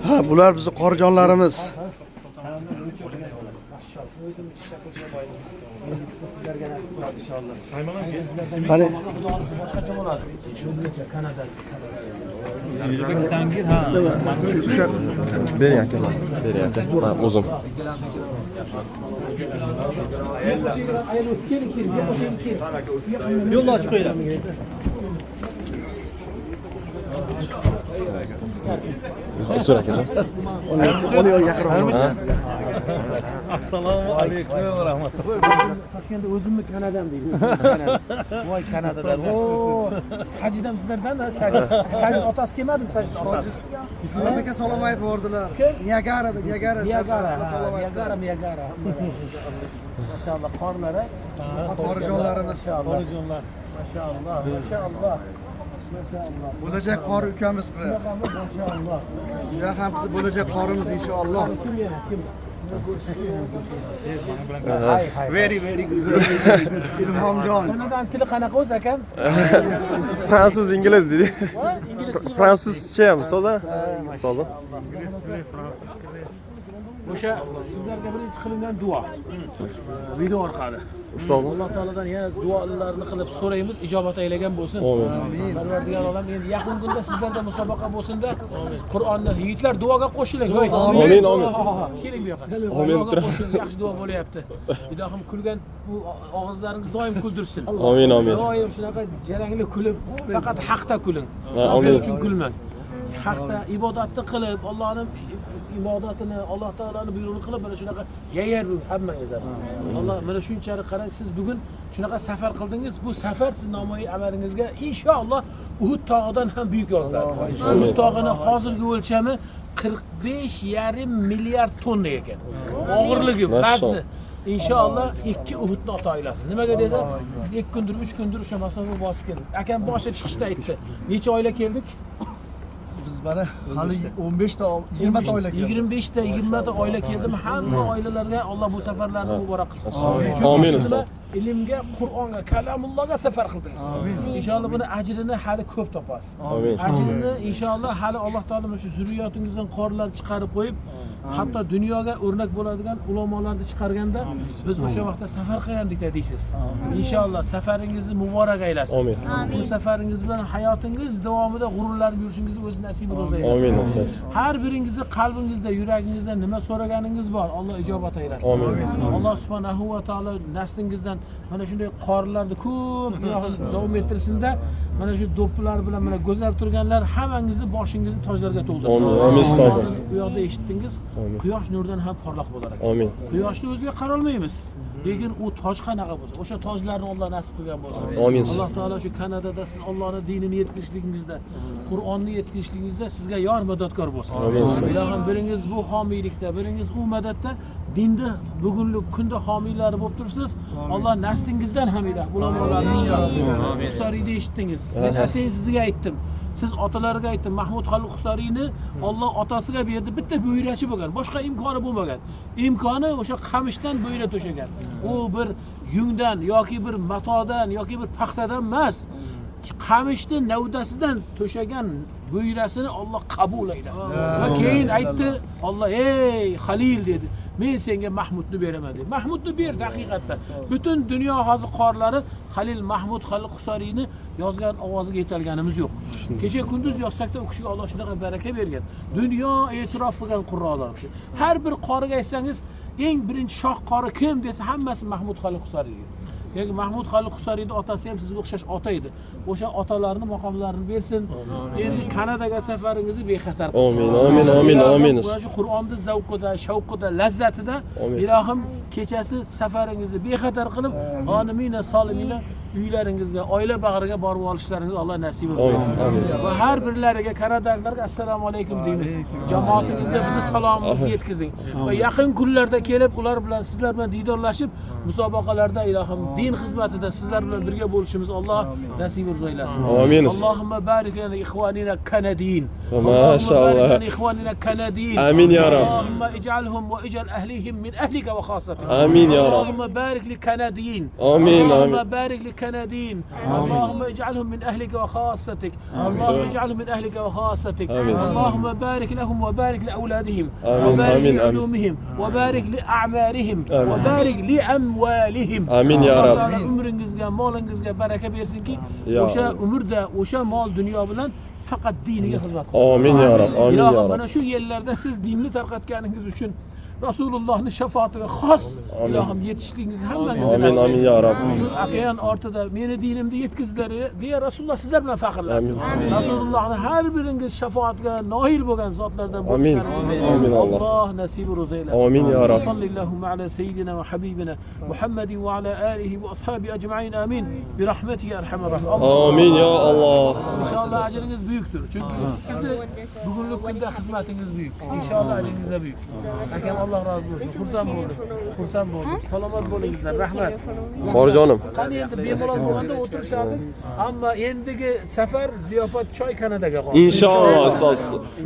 Ha, bular bizning qorijonlarimiz. Sizlarga nasib qiladi inshaalloh. Qani Boshqacha bo'ladi. Shuncha Kanada. o'sha Bering akalar. Bering aka. Men o'zim. Yo'lni ochib qo'yinglar. So'ra akajon. Uni yaqinroq. Assalomu alaykum va rahmatulloh. Toshkentda o'zimni Kanadam deydi. Voy Kanadadan. O, Sajidam sizlardan-da, Sajid. Sajid otasi kelmadimi, Sajid otasi? Aka salom aytib bordilar. Niagara. Maşallah qorlari. Qorijonlarimiz. Qorijonlar. Maşallah. Bo'lajak qori ukamiz bu. Maşallah. Ya ham siz bo'lajak qorimiz inshaalloh. Very good. Ilhomjon. Kanadan tili qanaqa o'zi akam? Fransuz, ingliz dedi. Ingliz tili. Fransuzcha ham so'za. So'za. O'sha sizlarga birinchi qilingan duo. Video orqali. So'za. Alloh taoladan yana duolarni qilib so'raymiz, ijobat aylagan bo'lsin. Amin. Parvardigor olam endi yaqin kunda sizlarda musobaqa bo'lsin-da, Qur'onni yigitlar duoga qo'shiling. Amin. Keling bu yoqqa. Amin. Yaxshi duo bo'lyapti. Ilohim kulgan bu og'izlaringiz doim kuldirsin. Amin. Doim shunaqa jarangli kulib, faqat haqda kuling. Amin. Alloh uchun kulmang. Haqda ibodatni qilib, Allohning ibodatini, Alloh taolaning buyrug'ini qilib, mana shunaqa yayar hammangiz ham. Alloh mana shunchalik qarang, siz bugun shunaqa safar qildingiz, bu safar siz namoyiy amalingizga inshaalloh Uhud tog'idan ham buyuk yoziladi. Uhud tog'ining hozirgi o'lchami 45,5 milliard tonna ekan. Og'irligi, vazni. İnşallah 2 Uhudni ota aylasin. Nimaga desa, siz 2 kundir, 3 kundir o'sha masofa bosib keldingiz. Akam boshqa chiqishda aytdi. Necha oyla keldik? Biz mana hali 15 ta 20 ta oila keldi. 25 ta 20 ta oila keldim. Hamma oilalarga Alloh bu safarlarni muborak qilsin. Amin. Ilmga, Qur'onga, kalamullohga safar qildingiz. Inshaalloh buni ajrini hali ko'p topasiz. Amin. Ajrini inshaalloh hali Alloh taolo shu zurriyotingizdan qorlar chiqarib qo'yib, hatto dunyoga o'rnak bo'ladigan ulamolarni chiqarganda biz o'sha vaqtda safar qilgandik deysiz. Inshaalloh safaringizni muborak aylasin. Amin. Bu safaringiz bilan hayotingiz davomida g'ururlanib yurishingizni o'zi nasib etsin. Amin. Asos. Har biringizni qalbingizda, yuragingizda nima so'raganingiz bor, Alloh ijobat aylasin. Amin. Alloh subhanahu va taolo naslingizdan mana shunday qorlarni ko'p davom ettirsinda, mana shu do'ppilar bilan mana go'zal turganlar hammangizni boshingizni tojlarga to'ldirsin. Amin. Bu yoqda eshitdingiz, quyosh nuridan ham porloq bo'lar ekan. Amin. Quyoshni o'ziga qara olmaymiz. Lekin u toj qanaqa bo'lsa, o'sha tojlarni Alloh nasib qilgan bo'lsa. Amin. Alloh taolo shu Kanadada siz Allohning dinini yetkazishligingizda, Qur'onni yetkazishligingizda sizga yor madadkor bo'lsin. Amin. Ilohim biringiz bu homiylikda, biringiz u madadda dinda bugungi kunda homiylari bo'lib turibsiz. Alloh naslingizdan ham iloh ulamolarni chiqarsin. Husariyni eshitdingiz. Men atayin sizga aytdim. Siz otalariga aytdim, Mahmud Xalil Husariyni Alloh otasiga berdi, bitta bo'yrachi bo'lgan, boshqa imkoni bo'lmagan. Imkoni o'sha qamishdan bo'yra to'shagan. U bir yungdan yoki bir matodan yoki bir paxtadan emas. Qamishni navdasidan to'shagan bo'yrasini Alloh qabul ayladi. Va keyin aytdi, Alloh ey Xalil dedi. Men senga Mahmudni beraman dedi. Mahmudni berdi haqiqatda. Butun dunyo hozir qorlari Xalil Mahmud Xalil Husariyni yozgan ovoziga yetalganimiz yo'q. Kecha kunduz yozsakda u kishiga Alloh shunaqa baraka bergan. Dunyo e'tirof qilgan qurrolar kishi. Har bir qoriga aytsangiz, eng birinchi shoh qori kim desa, hammasi Mahmud Xalil Husariy. Ya'ni Mahmud Xalil Husariyning otasi ham sizga o'xshash ota edi. O'sha otalarning maqomlarini bersin. Endi Kanadaga safaringizni bexatar qilsin. Amin. Shu Qur'onning zavqida, shavqida, lazzatida ilohim kechasi safaringizni bexatar qilib, g'onimina solimina uylaringizga, oila bag'riga borib olishlaringizni Alloh nasib etsin. Va har birlariga kanadaliklarga assalomu alaykum deymiz. Jamoatingizga bizni salomimizni yetkazing. Va yaqin kunlarda kelib ular bilan sizlar bilan diydorlashib, musobaqalarda ilohim din xizmatida sizlar bilan birga bo'lishimiz Alloh nasib etsin. Amin. Allohumma barik lana ikhwanina kanadiyin. Maşallah. إخواننا كنديين آمين يا رب. اللهم اجعلهم واجعل أهليهم من أهلك وخاصتك Amin ya Rab. اللهم بارك للكنديين آمين، اللهم آمين. بارك للكنديين اللهم اجعلهم من أهلك وخاصتك اللهم اجعلهم من أهلك وخاصتك آمين. اللهم بارك لهم وبارك لأولادهم آمين، وبارك آمين، لعلومهم وبارك لأعمارهم وبارك لأموالهم آمين يا Allah Rab. Teala ömrünüzge, malınızga baraka bersin ki Ya o'sha Allah. umrda, o'sha mol dunyo bilan faqat diniga xizmat Amin ya Rab. Amin ya Ilohim Rab. mana shu yerlarda siz dinni tarqatganingiz uchun Rasulullohning shafoatiga xos ilohim yetishligingizni hammangizga Amin amin ya Rab. Shu aqyan ortida meni dinimni yetkizdilar deya Rasululloh sizlar bilan faxrlansin. Rasulullohning har biringiz shafoatiga noil bo'lgan zotlardan Amin. Amin Allah. Alloh nasib ro'za aylasin. Amin ya Rab. Sallallahu ala sayyidina va habibina Muhammadi va ala alihi va ashabi ajma'in amin. Bi rahmatihi ya arhamar rahim. Amin ya Allah. İnşallah acringiz büyüktür. Çünkü sizi bugünlük kunda hizmetiniz büyük. İnşallah acringiz de büyük. Hakem Allah razı olsun. Xursand bo'ldik. Xursand bo'ldik. Salomat bo'lingizlar. Rahmat. Xorjonim. Qani endi bemalol bo'lganda o'tirishardik. Ammo endigi safar ziyofat choy kanadaga qoldi. İnşallah.